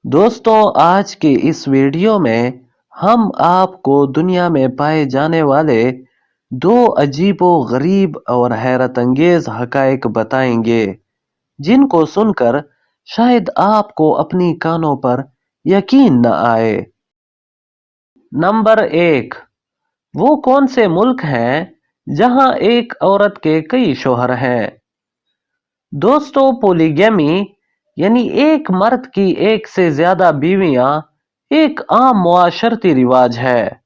दोस्तों, आज के इस वीडियो में हम आपको दुनिया में पाए जाने वाले दो अजीबो-गरीब और हैरत अंगेज हकायक बताएंगे, जिनको सुनकर शायद आपको अपनी कानों पर यकीन न आए। नंबर 1, वो कौन से मुल्क हैं जहां एक औरत के कई शौहर हैं? दोस्तों, पोलीगैमी यानी एक मर्द की एक से ज्यादा बीवियां एक आम मुआशरती रिवाज है,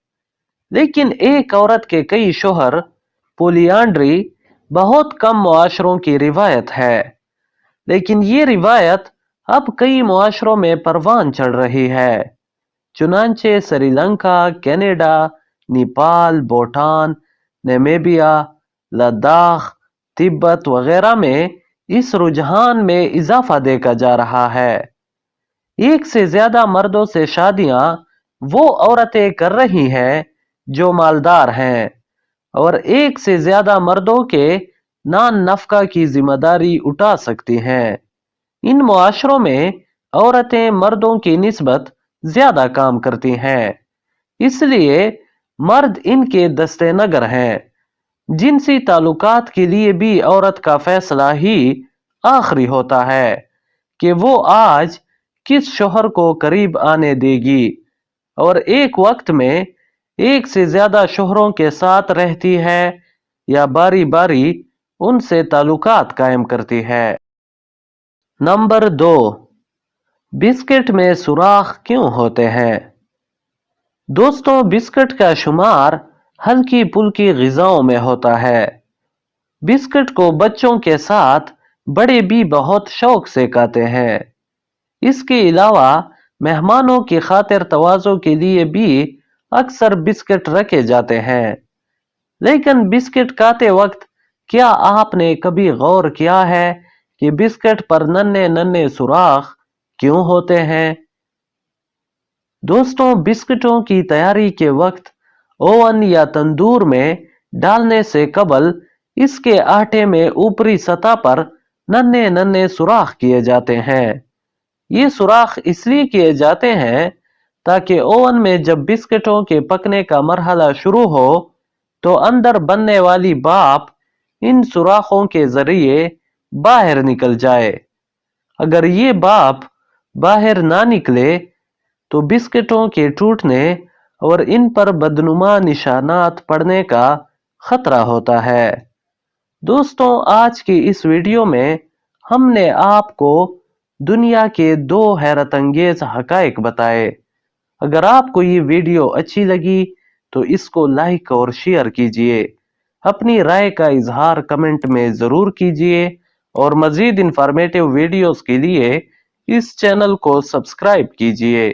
लेकिन एक औरत के कई शौहर पोलियांड्री बहुत कम मुआशरों की रिवायत है। लेकिन ये रिवायत अब कई मुआशरों में परवान चढ़ रही है। चुनांचे श्रीलंका, कनाडा, नेपाल, भूटान, नामीबिया, लद्दाख, तिब्बत वगैरह में इस रुझान में इजाफा देखा जा रहा है। एक से ज्यादा मर्दों से शादियां वो औरतें कर रही हैं जो मालदार हैं, और एक से ज्यादा मर्दों के नान नफका की जिम्मेदारी उठा सकती हैं। इन मुआशरों में औरतें मर्दों की निस्बत ज्यादा काम करती हैं, इसलिए मर्द इनके दस्ते नगर हैं। जिनसी ताल्लुकात के लिए भी औरत का फैसला ही आखिरी होता है कि वो आज किस शौहर को करीब आने देगी, और एक वक्त में एक से ज्यादा शौहरों के साथ रहती है या बारी बारी उनसे ताल्लुकात कायम करती है। नंबर 2, बिस्किट में सुराख क्यों होते हैं? दोस्तों, बिस्किट का शुमार हल्की पुल्की ग़िज़ाओं में होता है। बिस्किट को बच्चों के साथ बड़े भी बहुत शौक से खाते हैं। इसके अलावा मेहमानों की खातिर तवाज़ो के लिए भी अक्सर बिस्किट रखे जाते हैं। लेकिन बिस्किट खाते वक्त क्या आपने कभी गौर किया है कि बिस्किट पर नन्हे नन्हे सुराख क्यों होते हैं? दोस्तों, बिस्किटों की तैयारी के वक्त ओवन या तंदूर में डालने से कबल इसके आटे में ऊपरी सतह पर नन्हे नन्हे सुराख किए जाते हैं। ये सुराख इसलिए किए जाते हैं ताकि ओवन में जब बिस्किटों के पकने का मरहला शुरू हो तो अंदर बनने वाली भाप इन सुराखों के जरिए बाहर निकल जाए। अगर ये भाप बाहर ना निकले तो बिस्किटों के टूटने और इन पर बदनुमा निशानात पड़ने का खतरा होता है। दोस्तों, आज की इस वीडियो में हमने आपको दुनिया के दो हैरत अंगेज हकायक बताए। अगर आपको ये वीडियो अच्छी लगी तो इसको लाइक और शेयर कीजिए। अपनी राय का इजहार कमेंट में जरूर कीजिए, और मजीद इंफॉर्मेटिव वीडियोस के लिए इस चैनल को सब्सक्राइब कीजिए।